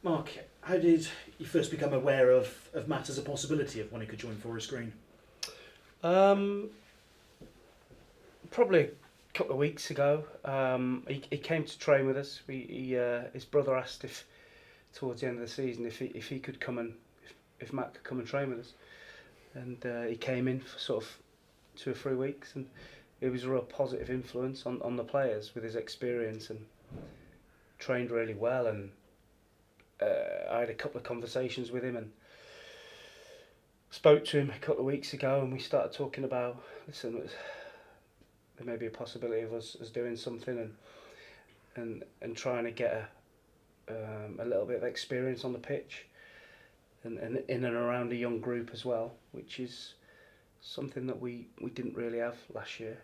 Mark, how did you first become aware of Matt as a possibility of wanting to join Forest Green? Probably a couple of weeks ago. He came to train with us. His brother asked if towards the end of the season if he could come and if Matt could come and train with us, and he came in for sort of 2 or 3 weeks, and it was a real positive influence on the players with his experience, and trained really well. And I had a couple of conversations with him and spoke to him a couple of weeks ago, and we started talking about, listen, there may be a possibility of us doing something and trying to get a little bit of experience on the pitch and in and around a young group as well, which is something that we didn't really have last year.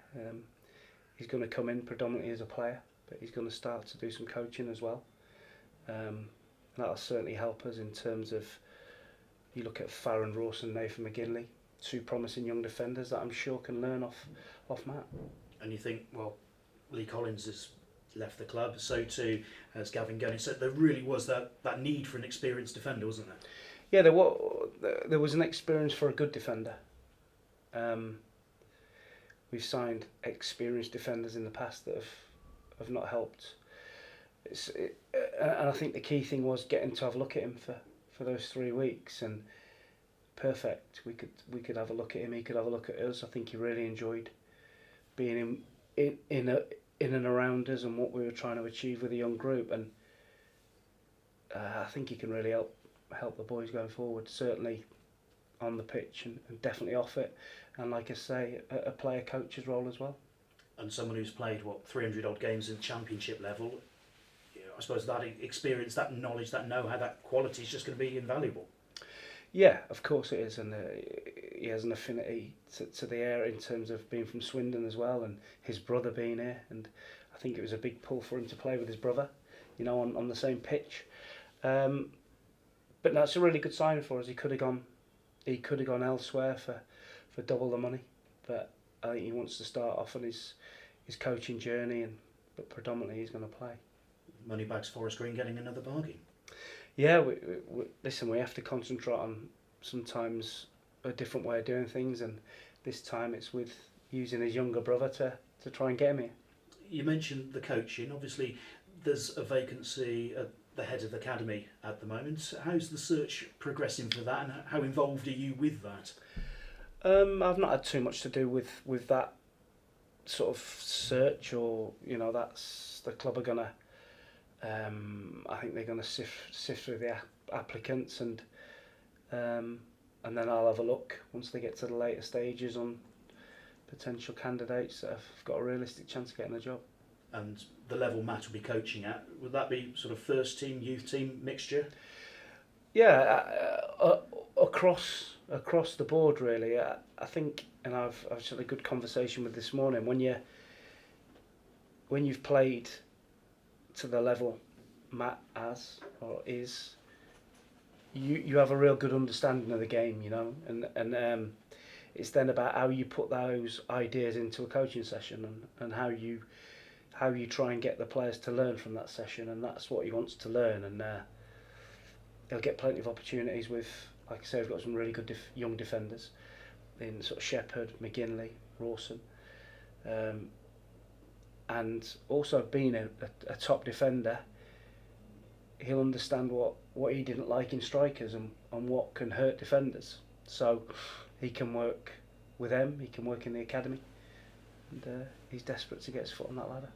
He's going to come in predominantly as a player, but he's going to start to do some coaching as well. That'll certainly help us in terms of, you look at Farron Rawson and Nathan McGinley, 2 promising young defenders that I'm sure can learn off Matt. And you think, well, Lee Collins has left the club, so too has Gavin Gunning. So there really was that need for an experienced defender, wasn't there? Yeah, there was an experience for a good defender. We've signed experienced defenders in the past that have not helped. And I think the key thing was getting to have a look at him for those 3 weeks, and perfect. We could have a look at him. He could have a look at us. I think he really enjoyed being in and around us and what we were trying to achieve with a young group. And I think he can really help the boys going forward. Certainly on the pitch and definitely off it. And like I say, a player coach's role as well. And someone who's played 300 odd games in Championship level. I suppose that experience, that knowledge, that know-how, that quality is just going to be invaluable. Yeah, of course it is, and he has an affinity to the area in terms of being from Swindon as well, and his brother being here, and I think it was a big pull for him to play with his brother, on the same pitch. But that's a really good sign for us. He could have gone elsewhere for double the money, but I think he wants to start off on his coaching journey, but predominantly he's going to play. Moneybags Forest Green getting another bargain. Yeah, listen, we have to concentrate on sometimes a different way of doing things, and this time it's with using his younger brother to try and get him here. You mentioned the coaching. Obviously, there's a vacancy at the head of the academy at the moment. How's the search progressing for that, and how involved are you with that? I've not had too much to do with that sort of search, or that's the club are gonna. I think they're going to sift through the applicants, and then I'll have a look once they get to the later stages on potential candidates that have got a realistic chance of getting the job. And the level Matt will be coaching at, would that be sort of first team, youth team mixture? Yeah, across the board really. I think, and I've had a good conversation with this morning. When you've played to the level Matt has or is, you have a real good understanding of the game, and it's then about how you put those ideas into a coaching session, and how you try and get the players to learn from that session, and that's what he wants to learn. And they'll get plenty of opportunities with, like I say, we've got some really good young defenders in sort of Shepherd, McGinley, Rawson. And also being a top defender, he'll understand what he didn't like in strikers and what can hurt defenders. So he can work with them, he can work in the academy, and he's desperate to get his foot on that ladder.